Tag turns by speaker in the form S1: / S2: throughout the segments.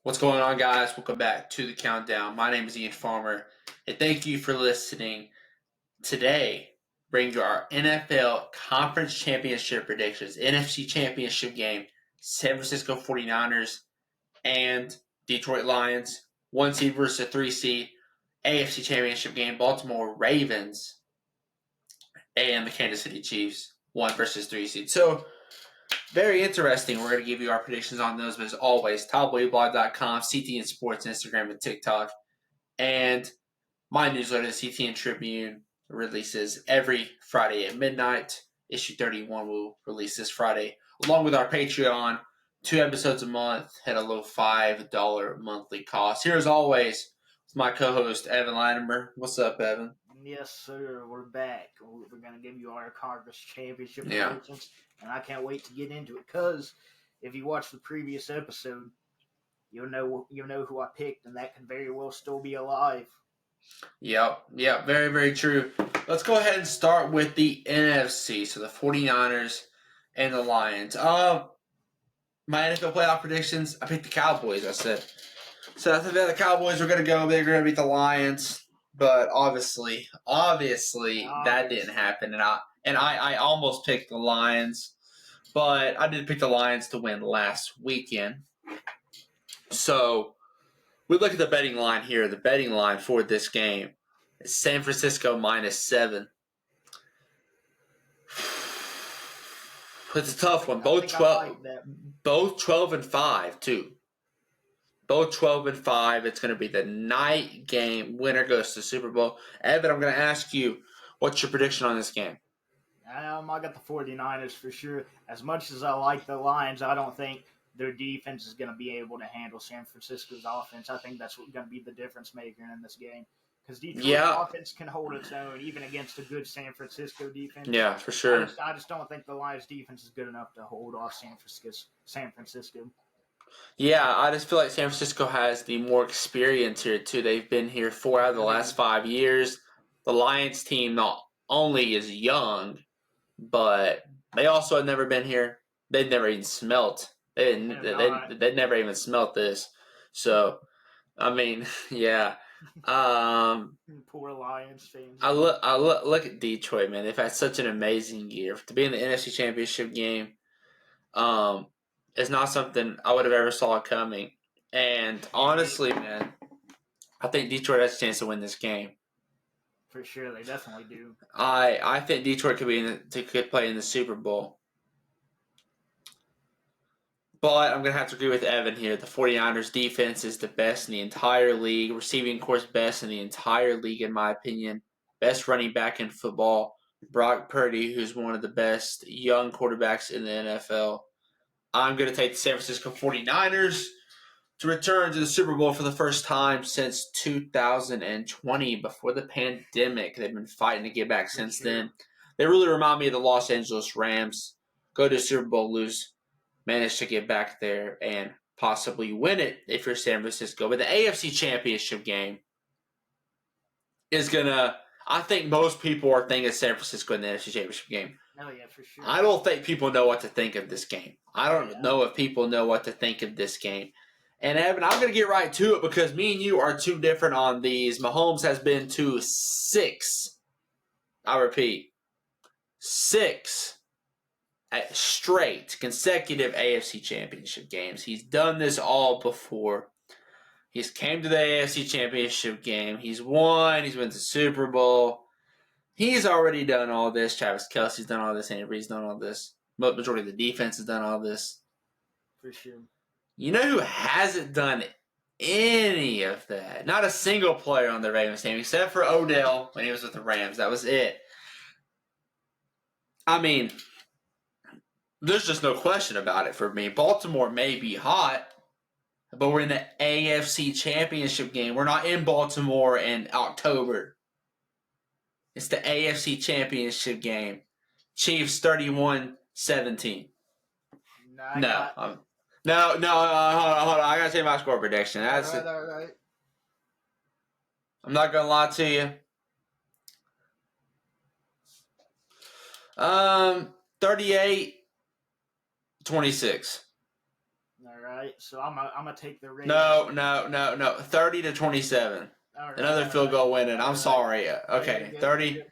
S1: What's going on, guys? Welcome back to the Countdown. My name is Ian Farmer, and thank you for listening. Today, bring you our NFL Conference Championship predictions, NFC Championship game, San Francisco 49ers and Detroit Lions, 1 seed versus a 3 seed, AFC Championship game, Baltimore Ravens, and the Kansas City Chiefs, 1 versus 3 seed. So, very interesting. We're going to give you our predictions on those, but as always, TopWaveBlog.com, CTN Sports, Instagram, and TikTok. And my newsletter, the CTN Tribune, releases every Friday at midnight. Issue 31 will release this Friday, along with our Patreon. 2 episodes a month at a low $5 monthly cost. Here, as always, with my co-host, Evan Latimer. What's up, Evan?
S2: Yes, sir. We're back. We're going to give you our Conference Championship predictions, and I can't wait to get into it because if you watch the previous episode, you'll know who I picked, and that could very well still be alive.
S1: Yep, very, very true. Let's go ahead and start with the NFC, so the 49ers and the Lions. My NFL playoff predictions, I picked the Cowboys, I said. So I think that the Cowboys were going to go, they're going to beat the Lions, but obviously, that didn't happen, and I almost picked the Lions, but I did pick the Lions to win last weekend. So we look at the betting line here. The betting line for this game is San Francisco -7. It's a tough one. Both 12-5 too. Both 12-5. It's going to be the night game. Winner goes to the Super Bowl. Evan, I'm going to ask you, what's your prediction on this game?
S2: I got the 49ers for sure. As much as I like the Lions, I don't think their defense is going to be able to handle San Francisco's offense. I think that's going to be the difference maker in this game. Because Detroit's offense can hold its own even against a good San Francisco defense.
S1: Yeah, for sure.
S2: I just don't think the Lions' defense is good enough to hold off San Francisco.
S1: Yeah, I just feel like San Francisco has the more experience here, too. They've been here 4 out of the last 5 years. The Lions team not only is young, but they also have never been here. They've never even smelt. They'd never even smelt this. So, I mean, yeah.
S2: Poor Lions fans.
S1: I look at Detroit, man. They've had such an amazing year to be in the NFC Championship game. It's not something I would have ever saw coming. And honestly, man, I think Detroit has a chance to win this game.
S2: For sure, they definitely do.
S1: I think Detroit could play in the Super Bowl. But I'm going to have to agree with Evan here. The 49ers defense is the best in the entire league. Receiving, of course, best in the entire league, in my opinion. Best running back in football. Brock Purdy, who's one of the best young quarterbacks in the NFL. I'm going to take the San Francisco 49ers to return to the Super Bowl for the first time since 2020, before the pandemic. They've been fighting to get back since then. They really remind me of the Los Angeles Rams. Go to the Super Bowl, lose, manage to get back there, and possibly win it if you're San Francisco. But the AFC Championship game is going to... I think most people are thinking San Francisco in the NFC Championship game.
S2: Oh, yeah, for sure.
S1: I don't think people know what to think of this game. I don't know if people know what to think of this game. And, Evan, I'm going to get right to it because me and you are too different on these. Mahomes has been to 6, I repeat, 6 straight consecutive AFC Championship games. He's done this all before. He's came to the AFC Championship game. He's won. He's won the Super Bowl. He's already done all this. Travis Kelce's done all this. Andy Reid's done all this. The majority of the defense has done all this.
S2: For sure.
S1: You know who hasn't done any of that? Not a single player on the Ravens team, except for Odell when he was with the Rams. That was it. I mean, there's just no question about it for me. Baltimore may be hot, but we're in the AFC Championship game. We're not in Baltimore in October. It's the AFC Championship game. Chiefs 31-17. No, hold on. I gotta say my score prediction. That's it.
S2: All right.
S1: I'm not gonna lie to you. 38-26.
S2: All All right, so I'm gonna take the Ravens.
S1: No. 30-27.
S2: All right,
S1: Another field goal winning. I'm sorry. Okay,
S2: Good,
S1: 30.
S2: good.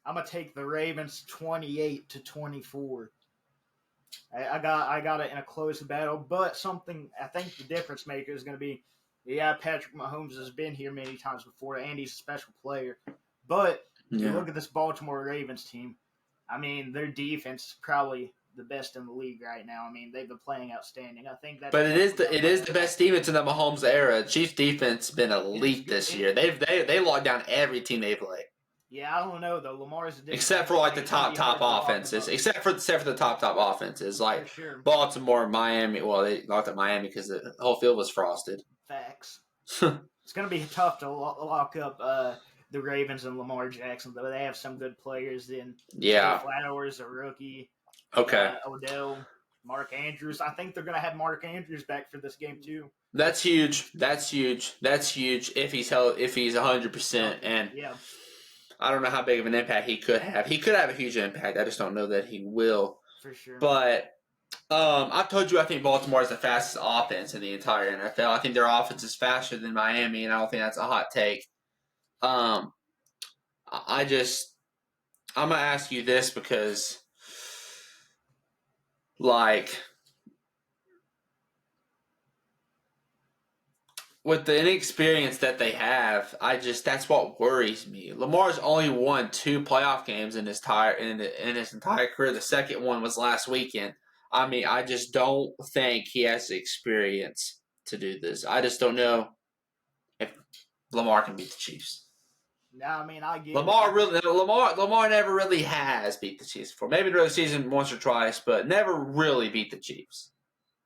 S2: I'm gonna take the Ravens 28-24. I got it in a close battle, but something I think the difference maker is going to be, Patrick Mahomes has been here many times before, and he's a special player. But you look at this Baltimore Ravens team. I mean, their defense is probably the best in the league right now. I mean, they've been playing outstanding. I think that.
S1: But it is the best defense in the Mahomes era. Chiefs defense been elite this year. They locked down every team they play.
S2: Yeah, I don't know though. Lamar's a
S1: except for like the top offenses. Except for the top offenses like Baltimore, Miami. Well, they locked up Miami because the whole field was frosted.
S2: Facts. It's going to be tough to lock up the Ravens and Lamar Jackson, though they have some good players. Then Flowers, a rookie.
S1: Okay.
S2: Odell, Mark Andrews. I think they're going to have Mark Andrews back for this game too.
S1: That's huge. That's huge. If he's 100%. And I don't know how big of an impact he could have. He could have a huge impact. I just don't know that he will.
S2: For sure.
S1: But I've told you I think Baltimore is the fastest offense in the entire NFL. I think their offense is faster than Miami, and I don't think that's a hot take. I'm gonna ask you this because, like, with the inexperience that they have, that's what worries me. Lamar's only won 2 playoff games in his entire career. The second one was last weekend. I mean, I just don't think he has the experience to do this. I just don't know if Lamar can beat the Chiefs.
S2: No, I mean, I get
S1: Lamar never really has beat the Chiefs before. Maybe during the season once or twice, but never really beat the Chiefs.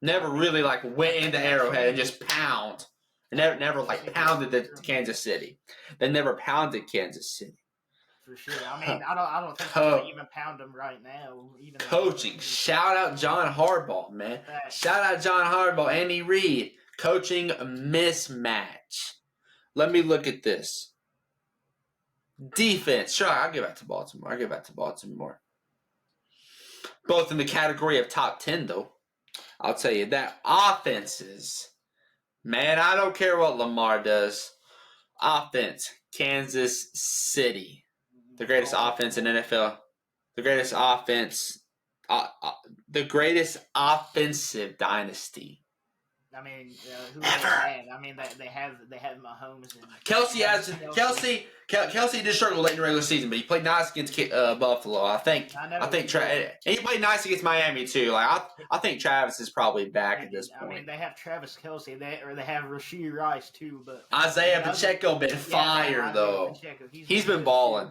S1: Never really went into Arrowhead and just pound. Never pounded the Kansas City. They never pounded Kansas City.
S2: For sure. I mean, I don't think they even pound them right now.
S1: Coaching. Shout out John Harbaugh, man. Shout out John Harbaugh, Andy Reid. Coaching mismatch. Let me look at this. Defense. Sure, I'll get back to Baltimore. Both in the category of top 10, though. I'll tell you that. Offenses. Man, I don't care what Lamar does. Offense. Kansas City. The greatest offense in NFL. The greatest offense. The greatest offensive dynasty.
S2: I mean, who ever. I mean, they have Mahomes and
S1: Kelsey did struggle late in the regular season, but he played nice against Buffalo. I think and he played nice against Miami too. I think Travis is probably back at this point.
S2: I mean, they have Travis Kelce, they have Rashee Rice too, but
S1: Isaiah Pacheco been fire though. He's been balling.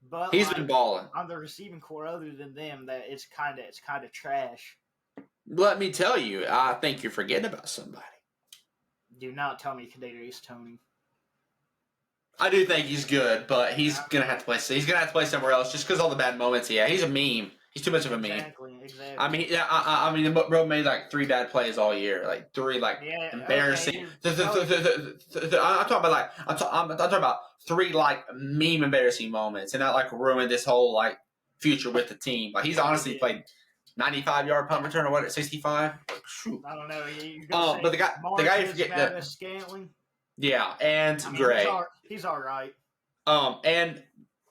S2: But
S1: he's been balling
S2: on the receiving core. Other than them, that it's kind of trash.
S1: Let me tell you, I think you're forgetting about somebody.
S2: Do not tell me Kadarius Toney.
S1: I do think he's good, but he's gonna have to play. He's gonna have to play somewhere else just because all the bad moments. Yeah, he's a meme. He's too much of a meme.
S2: Exactly.
S1: I mean, I mean, the bro made 3 bad plays all year, 3 embarrassing. Okay. I'm talking about 3 meme embarrassing moments, and that ruined this whole future with the team. He's honestly played 95-yard punt return or what? 65? Shoot.
S2: I don't know.
S1: But the guy you forget that.
S2: Scantling.
S1: Yeah, and Gray.
S2: He's all right.
S1: And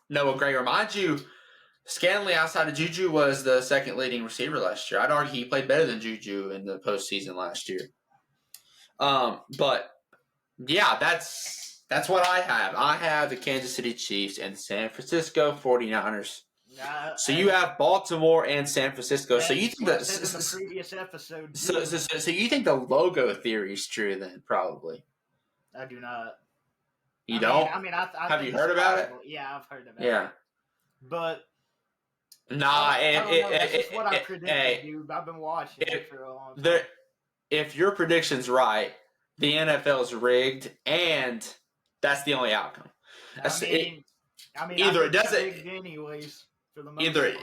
S1: Noah Gray. Remind you, Scantling outside of Juju was the second leading receiver last year. I'd argue he played better than Juju in the postseason last year. But yeah, that's what I have. I have the Kansas City Chiefs and the San Francisco 49ers. So you have Baltimore and San Francisco. So you think that
S2: in the previous episode.
S1: So you think the logo theory is true then? Probably.
S2: I do not.
S1: You don't?
S2: I mean, I
S1: have you heard about it?
S2: Yeah, I've heard about it.
S1: Yeah.
S2: But
S1: nah,
S2: that's what I predicted, dude. I've been watching it for a long time.
S1: If your prediction's right, the NFL's rigged, and that's the only outcome. Either it doesn't.
S2: Anyways.
S1: Either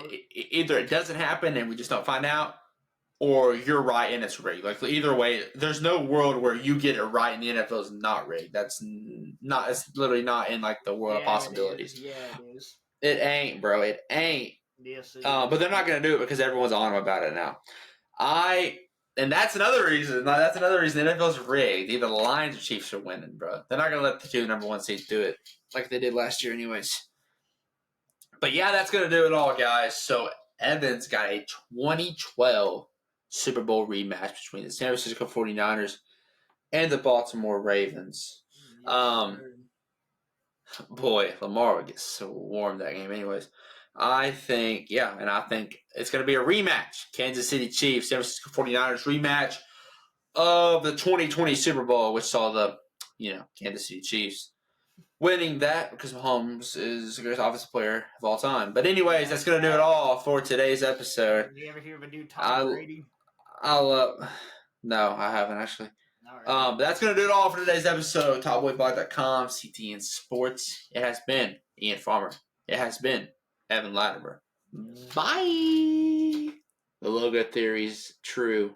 S1: it doesn't happen and we just don't find out, or you're right and it's rigged. Either way, there's no world where you get it right and the NFL is not rigged. That's not. It's literally not in the world of possibilities.
S2: It is.
S1: It ain't, bro. It ain't.
S2: Yes.
S1: But they're not gonna do it because everyone's on them about it now. I And that's another reason. That's another reason the NFL's rigged. Either the Lions or Chiefs are winning, bro. They're not gonna let the two number one seeds do it like they did last year, anyways. But yeah, that's gonna do it all, guys. So Evans got a 2012 Super Bowl rematch between the San Francisco 49ers and the Baltimore Ravens. Boy, Lamar would get so warm that game, anyways. I think it's going to be a rematch. Kansas City Chiefs, San Francisco 49ers rematch of the 2020 Super Bowl, which saw the, Kansas City Chiefs winning that because Mahomes is the greatest offensive player of all time. But anyways, that's going to do it all for today's episode.
S2: Did you ever hear of a dude, Tom Brady?
S1: No, I haven't actually.
S2: All right.
S1: But that's going to do it all for today's episode. TopBoyBlog.com, CTN Sports. It has been Ian Farmer. It has been Evan Latimer. Bye. The logo theory's true.